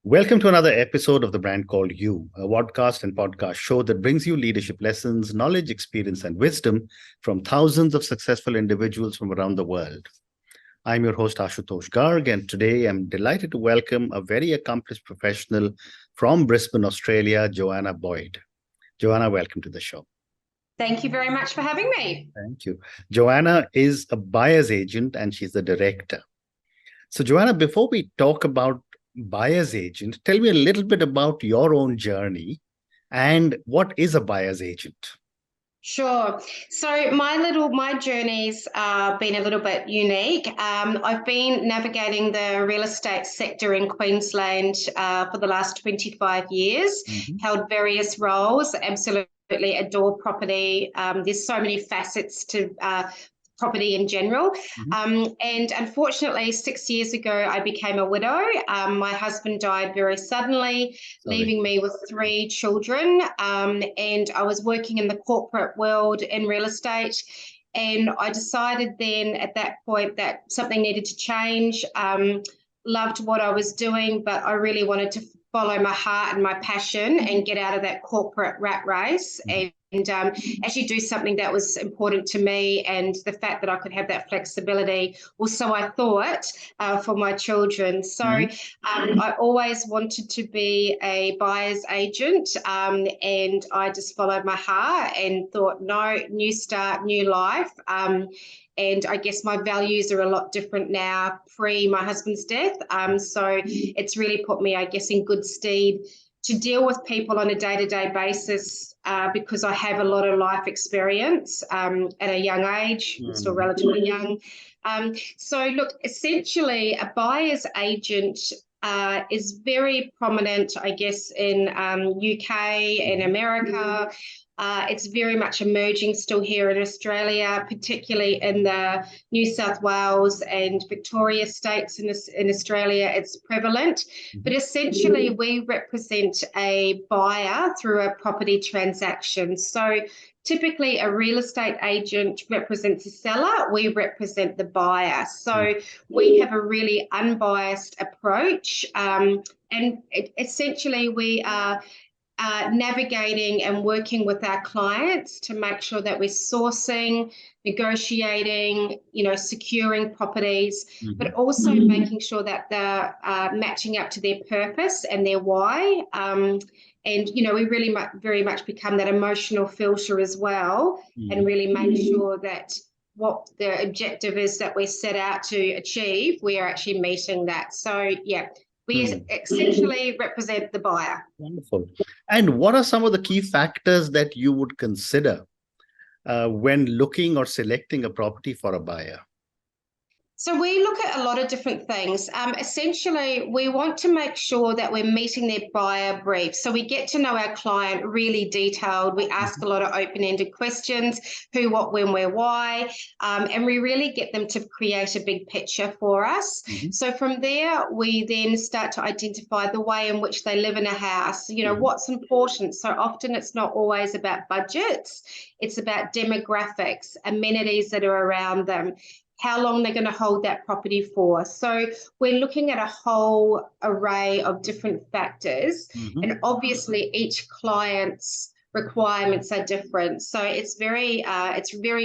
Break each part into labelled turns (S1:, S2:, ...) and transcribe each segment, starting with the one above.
S1: Welcome to another episode of The Brand Called You, a podcast and podcast show that brings you leadership lessons, knowledge, experience, and wisdom from thousands of successful individuals from around the world. I'm your host, Ashutosh Garg, and today I'm delighted to welcome a very accomplished professional from Brisbane, Australia, Joanna Boyd. Joanna, welcome to the show.
S2: Thank you very much for having me.
S1: Thank you. Joanna is a buyer's agent and she's the director. So, Joanna, before we talk about buyer's agent, tell me a little bit about your own journey and what is a buyer's agent?
S2: Sure. So my journey's been a little bit unique. I've been navigating the real estate sector in Queensland for the last 25 years, held various roles, absolutely adore property. There's so many facets to property in general. And unfortunately, 6 years ago, I became a widow. My husband died very suddenly, leaving me with 3 children. And I was working in the corporate world in real estate. And I decided then at that point that something needed to change. Loved what I was doing, but I really wanted to follow my heart and my passion and get out of that corporate rat race and actually do something that was important to me, and the fact that I could have that flexibility, or so I thought, for my children. So I always wanted to be a buyer's agent, and I just followed my heart and thought, no, new start, new life. And I guess my values are a lot different now pre my husband's death. So it's really put me, I guess, in good stead to deal with people on a day-to-day basis, because I have a lot of life experience at a young age. I'm still relatively young. So look, essentially a buyer's agent is very prominent, I guess, in UK and America. It's very much emerging still here in Australia, particularly in the New South Wales and Victoria states in Australia. It's prevalent. But essentially, we represent a buyer through a property transaction. So typically, a real estate agent represents a seller. We represent the buyer. So we have a really unbiased approach. Essentially, we are navigating and working with our clients to make sure that we're sourcing, negotiating, securing properties, but also making sure that they're matching up to their purpose and their why. And, we really very much become that emotional filter as well, and really make sure that what the objective is that we set out to achieve, we are actually meeting that. So, yeah. We essentially represent the buyer.
S1: Wonderful. And what are some of the key factors that you would consider when looking or selecting a property for a buyer?
S2: So we look at a lot of different things. Essentially, we want to make sure that we're meeting their buyer brief. So we get to know our client really detailed. We ask a lot of open-ended questions: who, what, when, where, why, and we really get them to create a big picture for us. So from there, we then start to identify the way in which they live in a house. What's important. So often it's not always about budgets. It's about demographics, amenities that are around them, how long they're going to hold that property for. So we're looking at a whole array of different factors, and obviously each client's requirements are different. So it's very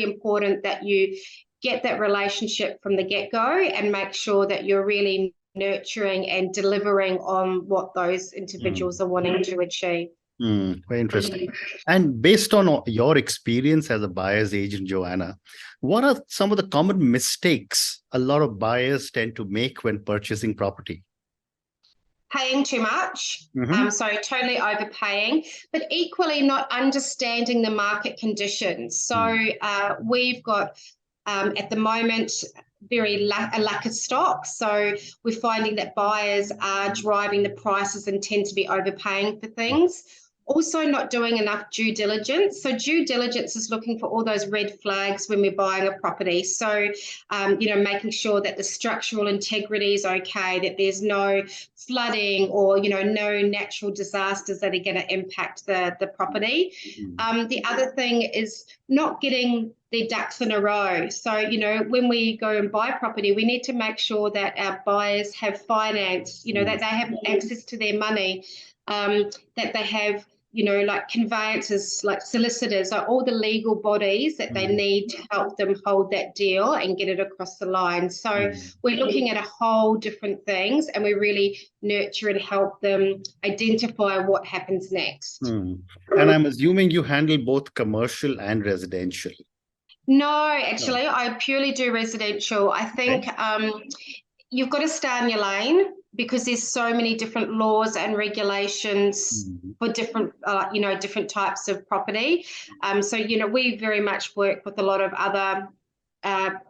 S2: important that you get that relationship from the get-go and make sure that you're really nurturing and delivering on what those individuals are wanting to achieve.
S1: Very interesting. And based on your experience as a buyer's agent, Joanna, what are some of the common mistakes a lot of buyers tend to make when purchasing property?
S2: Paying too much, so totally overpaying, but equally not understanding the market conditions. So we've got, at the moment, a lack of stock. So we're finding that buyers are driving the prices and tend to be overpaying for things. Also not doing enough due diligence. So due diligence is looking for all those red flags when we're buying a property. So, making sure that the structural integrity is okay, that there's no flooding or, no natural disasters that are going to impact the property. The other thing is not getting their ducks in a row. So, you know, when we go and buy property, we need to make sure that our buyers have finance, you know, that they have access to their money, that they have, you know, like conveyancers, like solicitors, like all the legal bodies that they need to help them hold that deal and get it across the line. So we're looking at a whole different things, and we really nurture and help them identify what happens next.
S1: And I'm assuming you handle both commercial and residential.
S2: No, actually, I purely do residential. I think you've got to stay in your lane, because there's so many different laws and regulations for different, you know, different types of property. So, you know, we very much work with a lot of other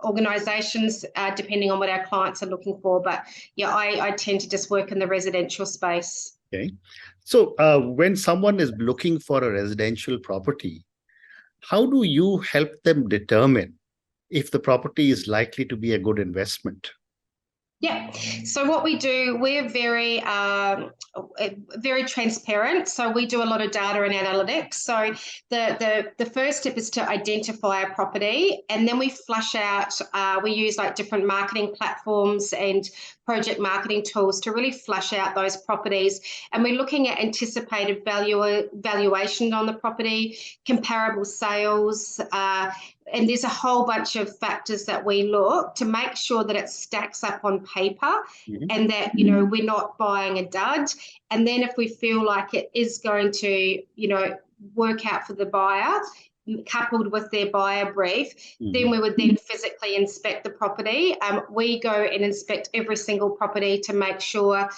S2: organisations, depending on what our clients are looking for. But yeah, I tend to just work in the residential space.
S1: Okay. So when someone is looking for a residential property, how do you help them determine if the property is likely to be a good investment?
S2: Yeah. So what we do, we're very, very transparent. So we do a lot of data and analytics. So the first step is to identify a property, and then we flush out. We use like different marketing platforms and project marketing tools to really flush out those properties. And we're looking at anticipated valuation on the property, comparable sales. And there's a whole bunch of factors that we look to make sure that it stacks up on paper, and that, you know, we're not buying a dud. And then if we feel like it is going to, you know, work out for the buyer, coupled with their buyer brief, then we would then physically inspect the property. We go and inspect every single property to make sure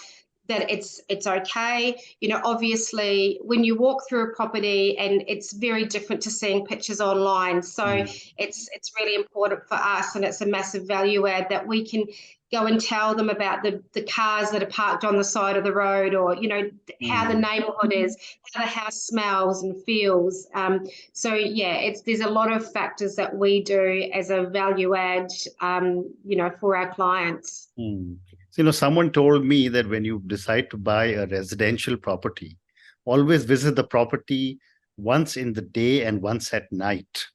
S2: that it's okay. You know, obviously when you walk through a property, and it's very different to seeing pictures online. So it's really important for us, and it's a massive value add that we can go and tell them about the cars that are parked on the side of the road, or, you know, how the neighborhood is, how the house smells and feels. So yeah, there's a lot of factors that we do as a value add, you know, for our clients.
S1: So, you know, someone told me that when you decide to buy a residential property, always visit the property once in the day and once at night.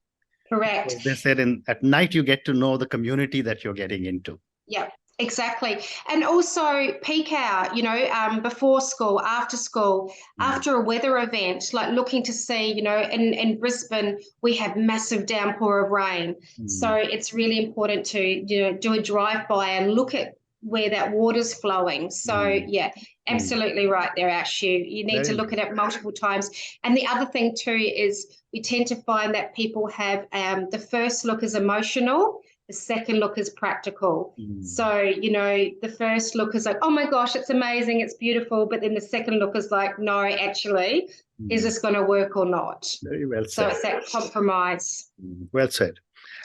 S2: Correct.
S1: Because they said at night you get to know the community that you're getting into.
S2: Yeah, exactly. And also peak hour, you know, before school, after a weather event, like looking to see, you know, in Brisbane, we have massive downpour of rain. So it's really important to, you know, do a drive-by and look at where that water's flowing. So yeah, absolutely right there, Ash. You need to look at it multiple times. And the other thing too is we tend to find that people have the first look is emotional, the second look is practical. So, you know, the first look is like, oh my gosh, it's amazing, it's beautiful. But then the second look is like, no, actually, is this going to work or not?
S1: Very well said.
S2: So it's that compromise.
S1: Well said.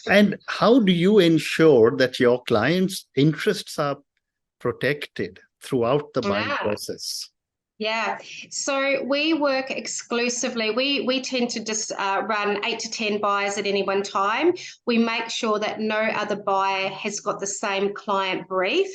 S1: And how do you ensure that your clients' interests are protected throughout the buying process?
S2: Yeah, so we work exclusively. We tend to just run 8 to 10 buyers at any one time. We make sure that no other buyer has got the same client brief.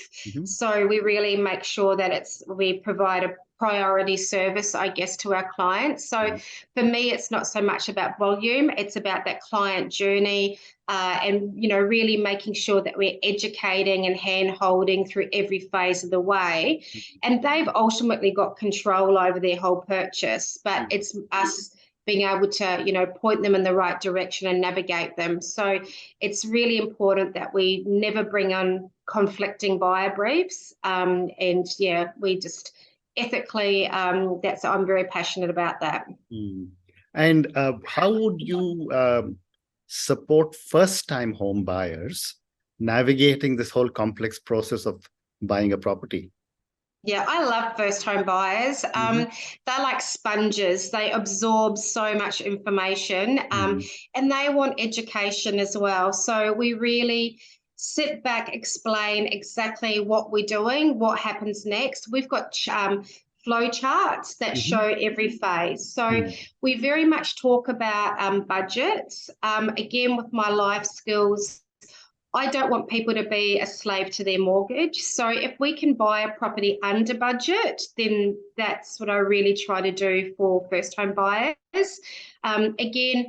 S2: So we really make sure that we provide a priority service, I guess, to our clients. So for me, it's not so much about volume, it's about that client journey, and, you know, really making sure that we're educating and hand-holding through every phase of the way. And they've ultimately got control over their whole purchase, but it's us being able to, you know, point them in the right direction and navigate them. So it's really important that we never bring on conflicting buyer briefs. And yeah, we just ethically, I'm very passionate about that.
S1: And how would you support first-time home buyers navigating this whole complex process of buying a property?
S2: Yeah, I love first home buyers. They're like sponges. They absorb so much information, and they want education as well. So we really sit back, explain exactly what we're doing, what happens next. We've got flow charts that show every phase. So we very much talk about budgets. Again, with my life skills, I don't want people to be a slave to their mortgage. So if we can buy a property under budget, then that's what I really try to do for first home buyers. Again,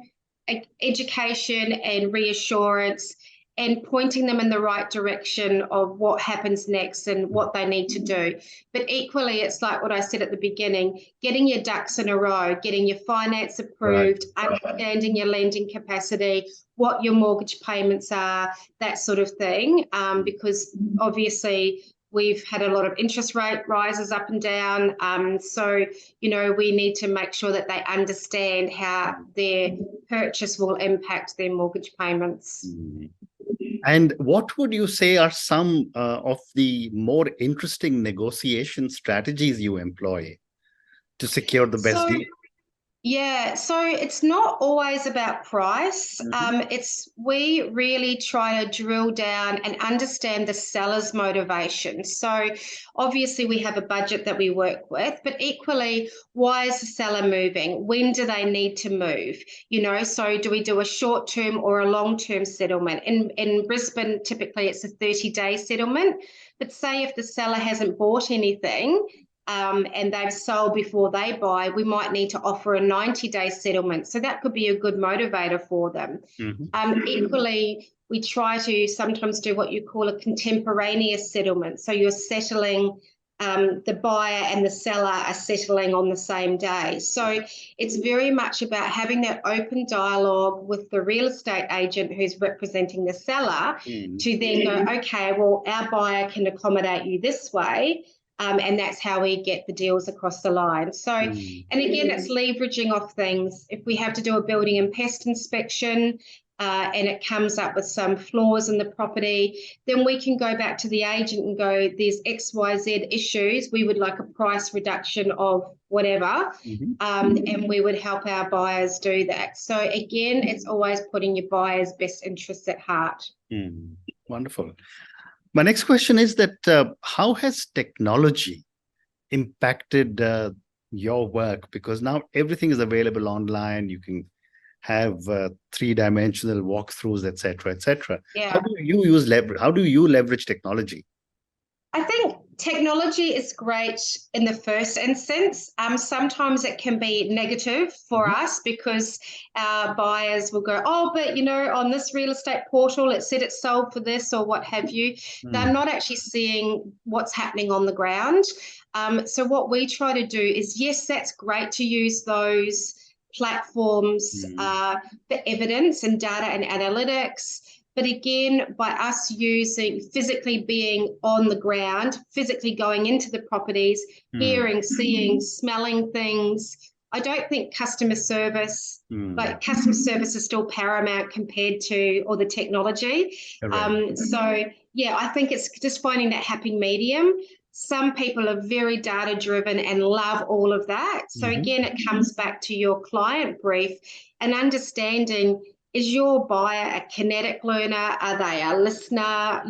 S2: education and reassurance and pointing them in the right direction of what happens next and what they need to do. But equally, it's like what I said at the beginning, getting your ducks in a row, getting your finance approved, understanding your lending capacity, what your mortgage payments are, that sort of thing, because obviously we've had a lot of interest rate rises up and down. So, we need to make sure that they understand how their purchase will impact their mortgage payments.
S1: And what would you say are some of the more interesting negotiation strategies you employ to secure the best deal?
S2: Yeah, so it's not always about price. We really try to drill down and understand the seller's motivation. So obviously we have a budget that we work with, but equally, why is the seller moving? When do they need to move? So do we do a short-term or a long-term settlement? In Brisbane, typically it's a 30-day settlement, but say if the seller hasn't bought anything, and they've sold before they buy, we might need to offer a 90-day settlement. So that could be a good motivator for them. Equally, we try to sometimes do what you call a contemporaneous settlement. So you're settling, the buyer and the seller are settling on the same day. So it's very much about having that open dialogue with the real estate agent who's representing the seller to then go, okay, well, our buyer can accommodate you this way. And that's how we get the deals across the line. So, and again, it's leveraging off things. If we have to do a building and pest inspection and it comes up with some flaws in the property, then we can go back to the agent and go, there's XYZ issues. We would like a price reduction of whatever, and we would help our buyers do that. So again, it's always putting your buyer's best interests at heart.
S1: Wonderful. My next question is that how has technology impacted your work? Because now everything is available online. You can have 3-dimensional walkthroughs, etc., etc.
S2: Yeah.
S1: How do you leverage technology?
S2: I think technology is great in the first instance. Sometimes it can be negative for us because our buyers will go, oh, but on this real estate portal, it said it sold for this or what have you. They're not actually seeing what's happening on the ground. So what we try to do is, yes, that's great to use those platforms for evidence and data and analytics. But again, by us physically being on the ground, physically going into the properties, hearing, seeing, smelling things, I don't think customer service is still paramount compared to all the technology. So, yeah, I think it's just finding that happy medium. Some people are very data driven and love all of that. So again, it comes back to your client brief and understanding, is your buyer a kinetic learner? Are they a listener?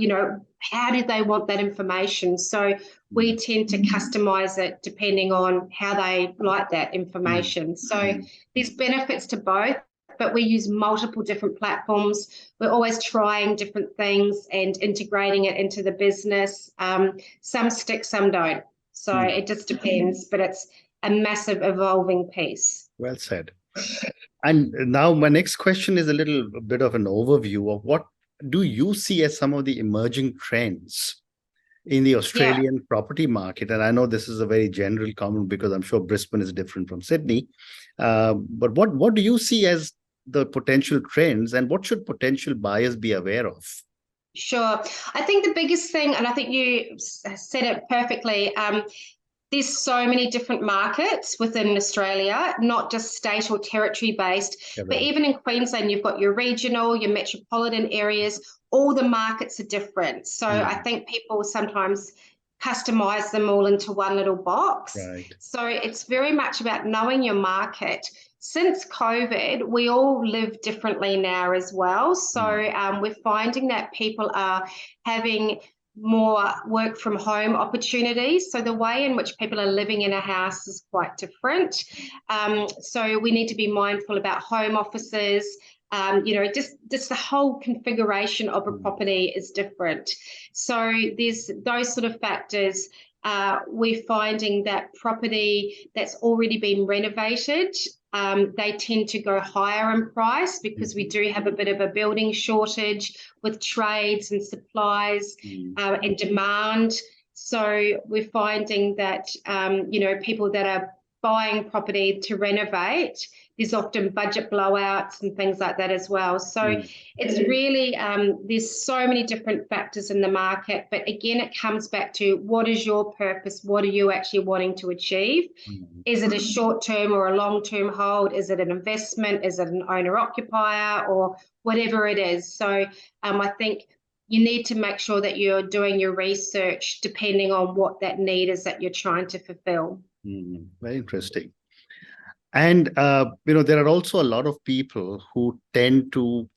S2: How do they want that information? So we tend to customize it depending on how they like that information. So there's benefits to both, but we use multiple different platforms. We're always trying different things and integrating it into the business. Some stick, some don't. So it just depends, but it's a massive evolving piece.
S1: Well said. And now my next question is a little bit of an overview of what do you see as some of the emerging trends in the Australian property market? And I know this is a very general comment because I'm sure Brisbane is different from Sydney. But what do you see as the potential trends and what should potential buyers be aware of?
S2: Sure. I think the biggest thing, and I think you said it perfectly, there's so many different markets within Australia, not just state or territory based, but even in Queensland, you've got your regional, your metropolitan areas, all the markets are different. So I think people sometimes customize them all into one little box. So it's very much about knowing your market. Since COVID, we all live differently now as well. So we're finding that people are having more work from home opportunities. So the way in which people are living in a house is quite different. So we need to be mindful about home offices. Just the whole configuration of a property is different. So there's those sort of factors. We're finding that property that's already been renovated they tend to go higher in price because we do have a bit of a building shortage with trades and supplies and demand. So we're finding that, people that are buying property to renovate, there's often budget blowouts and things like that as well. So it's really, there's so many different factors in the market. But again, it comes back to what is your purpose? What are you actually wanting to achieve? Is it a short-term or a long-term hold? Is it an investment? Is it an owner-occupier or whatever it is? So I think you need to make sure that you're doing your research depending on what that need is that you're trying to fulfill.
S1: Very interesting. And, there are also a lot of people who tend to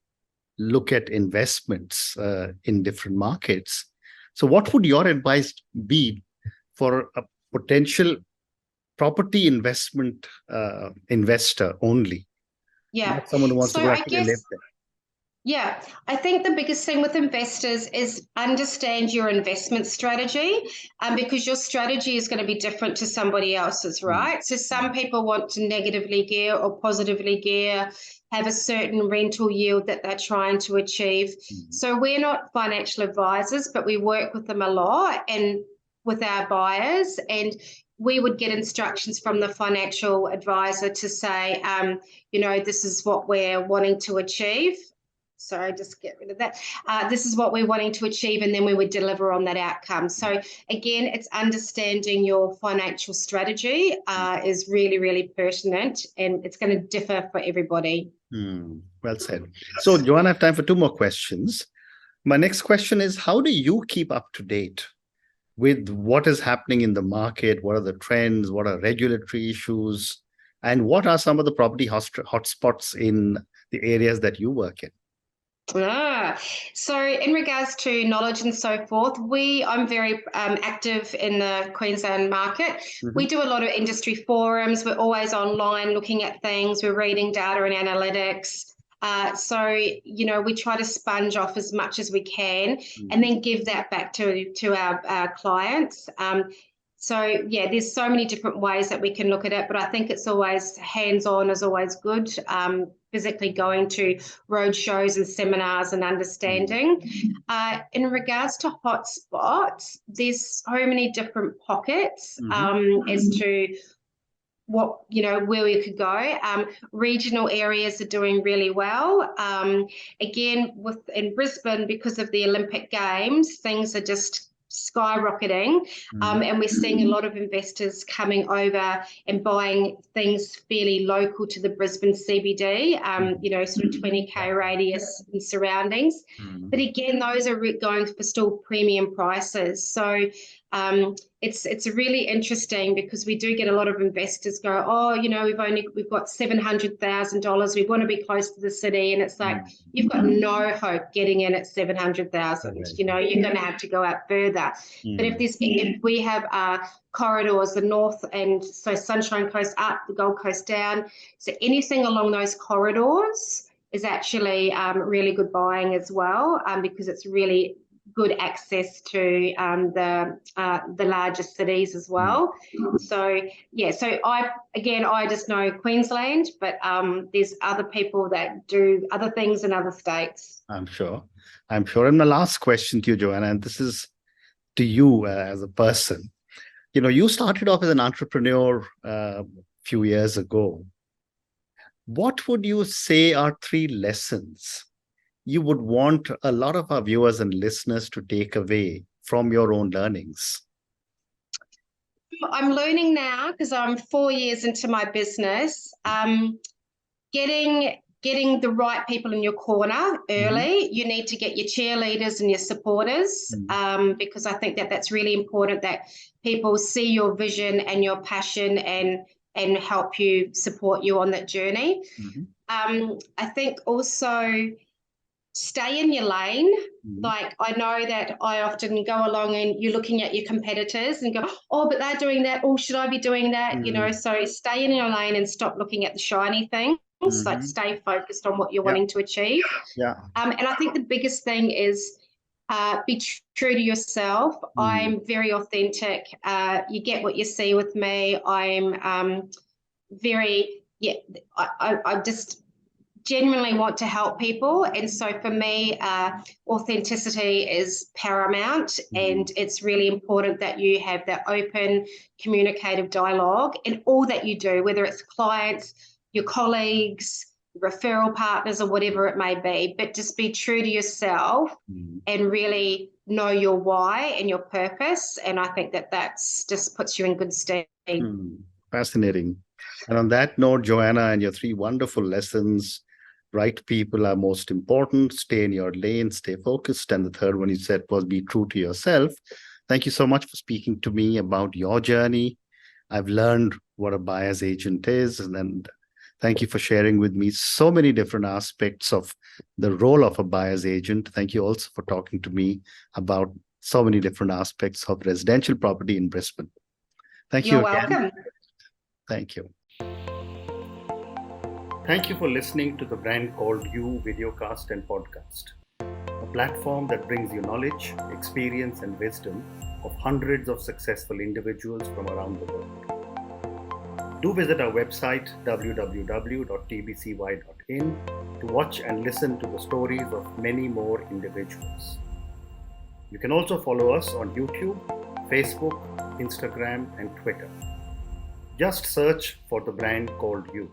S1: look at investments in different markets. So what would your advice be for a potential property investment investor only?
S2: Yeah.
S1: Not someone who wants
S2: So
S1: to go
S2: I
S1: actually
S2: guess,
S1: live there.
S2: yeah, I think the biggest thing with investors is understand your investment strategy, because your strategy is going to be different to somebody else's, right? So some people want to negatively gear or positively gear, have a certain rental yield that they're trying to achieve. So we're not financial advisors, but we work with them a lot and with our buyers, and we would get instructions from the financial advisor to say, this is what we're wanting to achieve. Sorry, just get rid of that. This is what we're wanting to achieve, and then we would deliver on that outcome. So again, it's understanding your financial strategy is really, really pertinent, and it's going to differ for everybody.
S1: Well said. So, Joanna, I have time for two more questions. My next question is, how do you keep up to date with what is happening in the market? What are the trends? What are regulatory issues? And what are some of the property hotspots in the areas that you work in?
S2: So in regards to knowledge and so forth, I'm very active in the Queensland market. We do a lot of industry forums. We're always online looking at things. We're reading data and analytics. So we try to sponge off as much as we can and then give that back to our clients. So, yeah, there's so many different ways that we can look at it, but I think it's always hands-on is always good, physically going to road shows and seminars and understanding. In regards to hotspots, there's so many different pockets as to what, where we could go. Regional areas are doing really well. Again, in Brisbane, because of the Olympic Games, things are just skyrocketing, and we're seeing a lot of investors coming over and buying things fairly local to the Brisbane CBD, sort of 20k radius and surroundings. But again, those are going for still premium prices. So it's really interesting because we do get a lot of investors go, oh, we've got $700,000. We want to be close to the city, and it's like you've got no hope getting in at 700,000. You're going to have to go out further. But if we have corridors, the north and so Sunshine Coast up, the Gold Coast down, so anything along those corridors is actually really good buying as well, because it's really good access to the larger cities as well. So yeah, so I just know Queensland, but there's other people that do other things in other states.
S1: I'm sure. And my last question to you, Joanna, and this is to you as a person. You started off as an entrepreneur a few years ago. What would you say are 3 lessons you would want a lot of our viewers and listeners to take away from your own learnings?
S2: I'm learning now because I'm 4 years into my business. Getting the right people in your corner early. You need to get your cheerleaders and your supporters, because I think that's really important, that people see your vision and your passion and help you, support you on that journey. I think also stay in your lane. Like, I know that I often go along and you're looking at your competitors and go, oh, but they're doing that. Oh, should I be doing that? So stay in your lane and stop looking at the shiny things. Like, stay focused on what you're wanting to achieve. And I think the biggest thing is be true to yourself. I'm very authentic. You get what you see with me. I'm very yeah, I just genuinely want to help people. And so for me, authenticity is paramount. And it's really important that you have that open, communicative dialogue in all that you do, whether it's clients, your colleagues, referral partners, or whatever it may be. But just be true to yourself and really know your why and your purpose. And I think that that's just puts you in good stead.
S1: Fascinating. And on that note, Joanna, and your 3 wonderful lessons: right people are most important, stay in your lane, stay focused. And the third one you said was be true to yourself. Thank you so much for speaking to me about your journey. I've learned what a buyer's agent is. And then thank you for sharing with me so many different aspects of the role of a buyer's agent. Thank you also for talking to me about so many different aspects of residential property in Brisbane. Thank you
S2: You're
S1: again.
S2: welcome.
S1: Thank you. Thank you for listening to the Brand Called You videocast and podcast, a platform that brings you knowledge, experience, and wisdom of hundreds of successful individuals from around the world. Do visit our website www.tbcy.in to watch and listen to the stories of many more individuals. You can also follow us on YouTube, Facebook, Instagram, and Twitter. Just search for the Brand Called You.